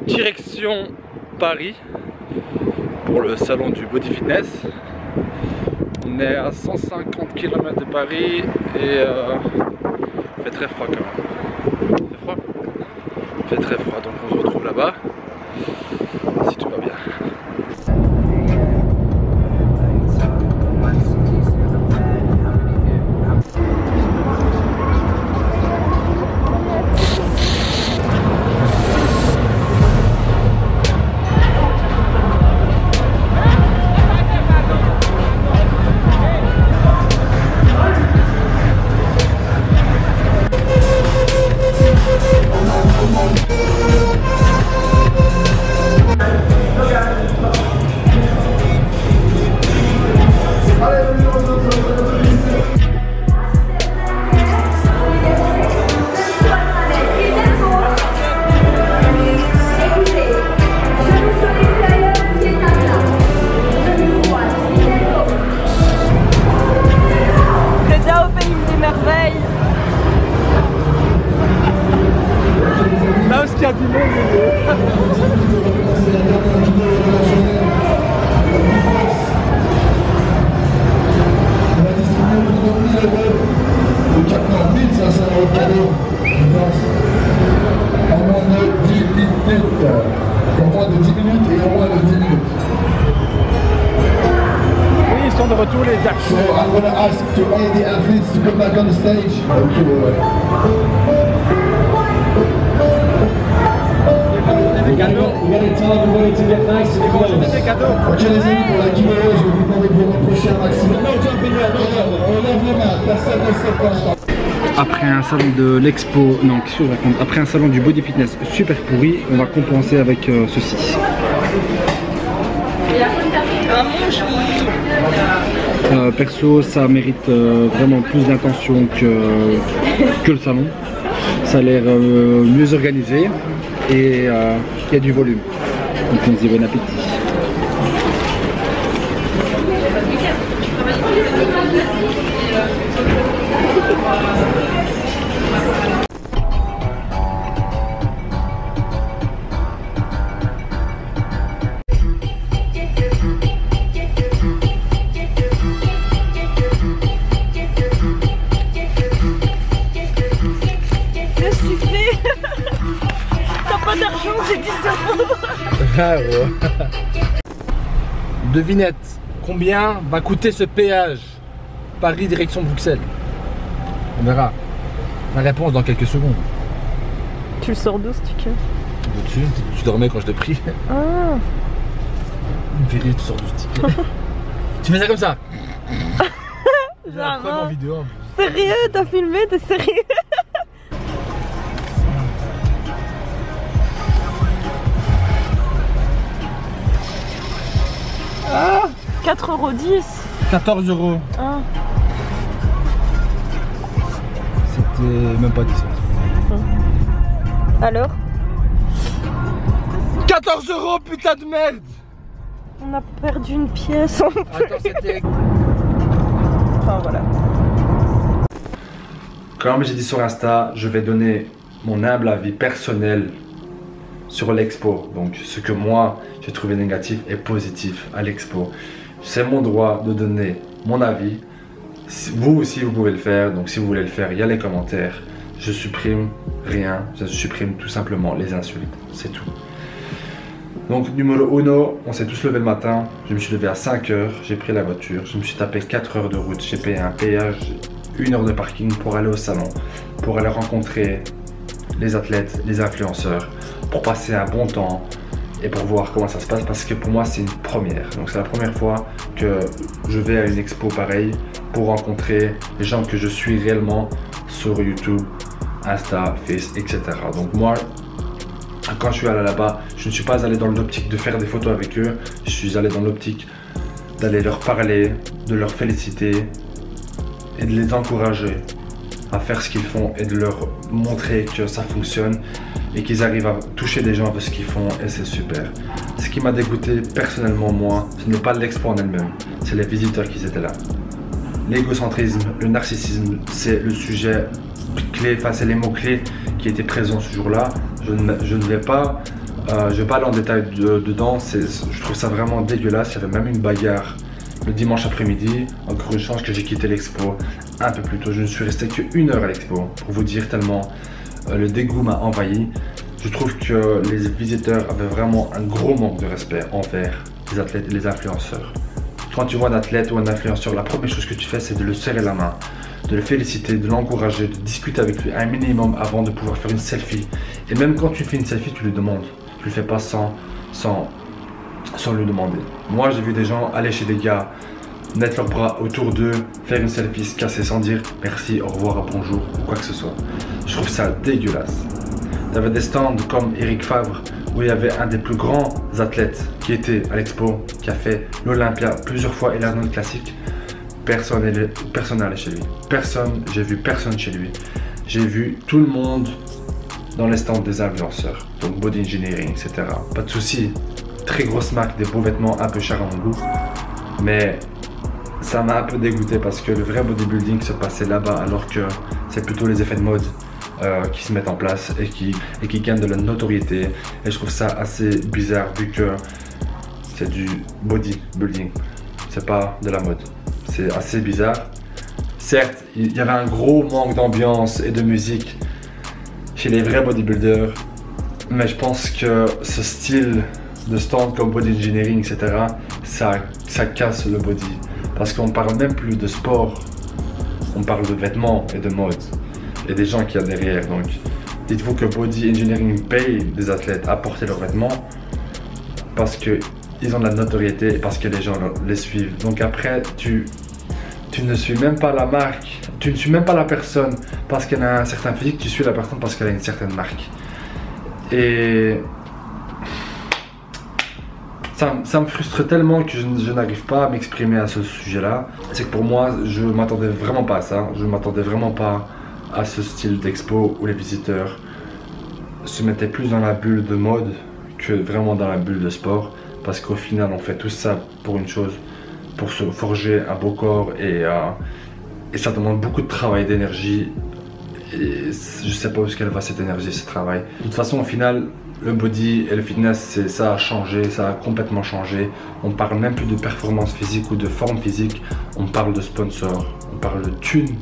Direction Paris pour le salon du Body Fitness. On est à 150 km de Paris et il fait très froid quand même. Il fait froid. Il fait très froid, donc on se retrouve là-bas si tout va bien. Là où il y a du monde. On va distribuer aujourd'hui le 14 500 € de cadeaux, je pense, en moins de 10 minutes. En moins de 10 minutes et en moins de 10 minutes. Oui, ils sont de retour les gars. So I'm going to ask to all the athletes to come back on the stage. We're gonna tell everybody to get nice and close. Ok les amis, pour la giveaway, je vais vous demander de vous rapprocher un maximum. On lève les mains, personne ne sait pour l'instant. Après un salon de l'expo, non, qu'est-ce que je raconte? Après un salon du Body Fitness super pourri, on va compenser avec ceci. Perso, ça mérite vraiment plus d'intention que le salon. Ça a l'air mieux organisé et il y a du volume. Donc on se dit bon appétit. Pas d'argent, c'est 10 euros. Ah ouais. Devinette, combien va coûter ce péage Paris direction Bruxelles? On verra. La réponse dans quelques secondes. Tu le sors d'où ce ticket? Tu dormais quand je l'ai pris. Ah. Vérité, tu sors du ticket. Tu fais ça comme ça. J'ai la preuve en vidéo en plus. Sérieux? T'as filmé? T'es sérieux? Ah, 4,10 €. 14 €. Ah. C'était même pas 10 €. Alors? 14 €, putain de merde! On a perdu une pièce en plus. Attends, c'était... Enfin voilà. Comme j'ai dit sur Insta, je vais donner mon humble avis personnel sur l'expo. Donc ce que moi j'ai trouvé négatif et positif à l'expo. C'est mon droit de donner mon avis. Vous aussi vous pouvez le faire. Donc si vous voulez le faire, il y a les commentaires. Je supprime rien. Je supprime tout simplement les insultes. C'est tout. Donc numéro 1, on s'est tous levé le matin. Je me suis levé à 5 h. J'ai pris la voiture. Je me suis tapé 4 heures de route. J'ai payé un péage, 1 heure de parking pour aller au salon. Pour aller rencontrer les athlètes, les influenceurs. Pour passer un bon temps et pour voir comment ça se passe, parce que pour moi c'est une première. Donc c'est la première fois que je vais à une expo pareille pour rencontrer les gens que je suis réellement sur YouTube, Insta, Face, etc. Donc moi, quand je suis allé là-bas, je ne suis pas allé dans l'optique de faire des photos avec eux, je suis allé dans l'optique d'aller leur parler, de leur féliciter et de les encourager à faire ce qu'ils font et de leur montrer que ça fonctionne et qu'ils arrivent à toucher des gens avec ce qu'ils font, et c'est super. Ce qui m'a dégoûté personnellement moi, ce n'est pas l'expo en elle-même, c'est les visiteurs qui étaient là. L'égocentrisme, le narcissisme, c'est le sujet clé, enfin c'est les mots clés qui étaient présents ce jour-là. Je ne vais pas Je vais pas aller en détail dedans, je trouve ça vraiment dégueulasse. Il y avait même une bagarre le dimanche après-midi. Encore une chance que j'ai quitté l'expo un peu plus tôt. Je ne suis resté que 1 heure à l'expo pour vous dire tellement le dégoût m'a envahi. Je trouve que les visiteurs avaient vraiment un gros manque de respect envers les athlètes et les influenceurs. Quand tu vois un athlète ou un influenceur, la première chose que tu fais, c'est de le serrer la main, de le féliciter, de l'encourager, de discuter avec lui un minimum avant de pouvoir faire une selfie. Et même quand tu fais une selfie, tu lui demandes. Tu le fais pas sans lui demander. Moi, j'ai vu des gens aller chez des gars, mettre leurs bras autour d'eux, faire une selfie, se casser sans dire merci, au revoir, bonjour ou quoi que ce soit. Je trouve ça dégueulasse. Il y avait des stands comme Eric Favre où il y avait un des plus grands athlètes qui était à l'expo, qui a fait l'Olympia plusieurs fois et l'Arnold Classic. Personne n'est allé chez lui. J'ai vu personne chez lui. J'ai vu tout le monde dans les stands des influenceurs, donc body engineering, etc. Pas de souci, très grosse marque, des beaux vêtements un peu chers à mon goût, mais ça m'a un peu dégoûté parce que le vrai bodybuilding se passait là-bas, alors que c'est plutôt les effets de mode qui se mettent en place et qui gagnent de la notoriété. Et je trouve ça assez bizarre vu que c'est du bodybuilding, c'est pas de la mode. C'est assez bizarre. Certes, il y avait un gros manque d'ambiance et de musique chez les vrais bodybuilders, mais je pense que ce style de stand comme body engineering, etc., ça casse le body. Parce qu'on parle même plus de sport, on parle de vêtements et de mode et des gens qu'il y a derrière. Donc dites-vous que body engineering paye des athlètes à porter leurs vêtements parce qu'ils ont de la notoriété et parce que les gens les suivent. Donc après, tu ne suis même pas la marque, tu ne suis même pas la personne parce qu'elle a un certain physique, tu suis la personne parce qu'elle a une certaine marque. Et ça me frustre tellement que je n'arrive pas à m'exprimer à ce sujet-là. C'est que pour moi, je ne m'attendais vraiment pas à ça. Je ne m'attendais vraiment pas à ce style d'expo où les visiteurs se mettaient plus dans la bulle de mode que vraiment dans la bulle de sport. Parce qu'au final, on fait tout ça pour une chose, pour se forger un beau corps et ça demande beaucoup de travail, d'énergie. Et je ne sais pas où est-ce qu'elle va cette énergie, ce travail. De toute façon, au final, le body et le fitness, ça a changé, ça a complètement changé. On parle même plus de performance physique ou de forme physique, on parle de sponsors, on parle de thunes,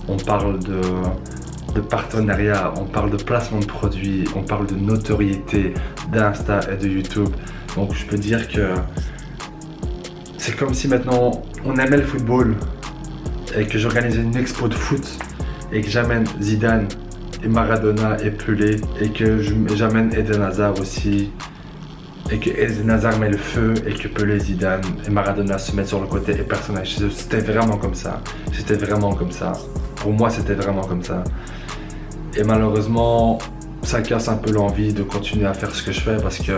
on parle de partenariat, on parle de placement de produits, on parle de notoriété, d'Insta et de YouTube. Donc je peux dire que c'est comme si maintenant on aimait le football et que j'organisais une expo de foot et que j'amène Zidane et Maradona et Pelé et que j'amène Eden Hazard aussi et que Eden Hazard met le feu et que Pelé, Zidane et Maradona se mettent sur le côté et personne n'a chez eux. C'était vraiment comme ça. C'était vraiment comme ça. Pour moi, c'était vraiment comme ça. Et malheureusement, ça casse un peu l'envie de continuer à faire ce que je fais parce que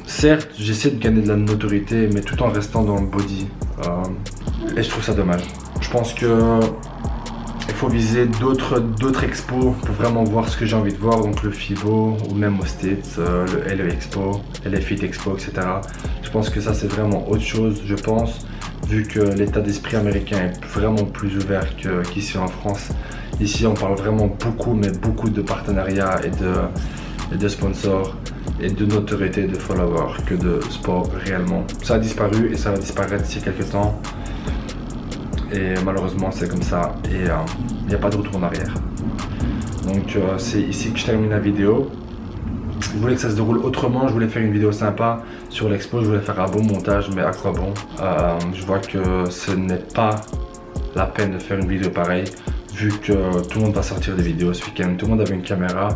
certes, j'essaie de gagner de la notoriété mais tout en restant dans le body. Et je trouve ça dommage. Je pense que il faut viser d'autres expos pour vraiment voir ce que j'ai envie de voir, donc le FIBO ou même au States, le LE Expo, LA Fit Expo, etc. Je pense que ça c'est vraiment autre chose, je pense, vu que l'état d'esprit américain est vraiment plus ouvert qu'ici en France. Ici on parle vraiment beaucoup, mais beaucoup de partenariats et de sponsors et de notoriété, de followers que de sport réellement. Ça a disparu et ça va disparaître d'ici quelques temps. Et malheureusement c'est comme ça et il n'y a pas de retour en arrière. Donc c'est ici que je termine la vidéo. Je voulais que ça se déroule autrement, je voulais faire une vidéo sympa sur l'expo, je voulais faire un bon montage, mais à quoi bon. Je vois que ce n'est pas la peine de faire une vidéo pareille, vu que tout le monde va sortir des vidéos ce week-end, tout le monde avait une caméra,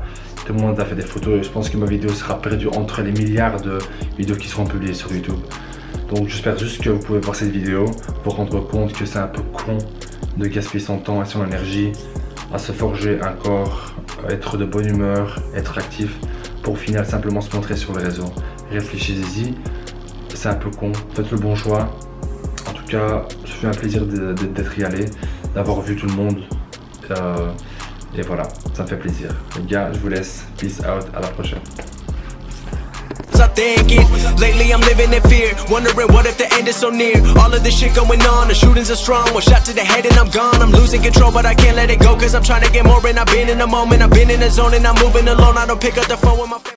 tout le monde a fait des photos et je pense que ma vidéo sera perdue entre les milliards de vidéos qui seront publiées sur YouTube. Donc j'espère juste que vous pouvez voir cette vidéo, vous rendre compte que c'est un peu con de gaspiller son temps et son énergie à se forger un corps, être de bonne humeur, être actif, pour au final simplement se montrer sur les réseaux. Réfléchissez-y, c'est un peu con, faites le bon choix. En tout cas, ça fait un plaisir d'être y allé, d'avoir vu tout le monde. Et voilà, ça me fait plaisir. Les gars, je vous laisse, peace out, à la prochaine. I think it. Lately I'm living in fear, wondering what if the end is so near. All of this shit going on, the shootings are strong. One shot to the head and I'm gone. I'm losing control but I can't let it go, cause I'm trying to get more and I've been in the moment, I've been in the zone and I'm moving alone. I don't pick up the phone with my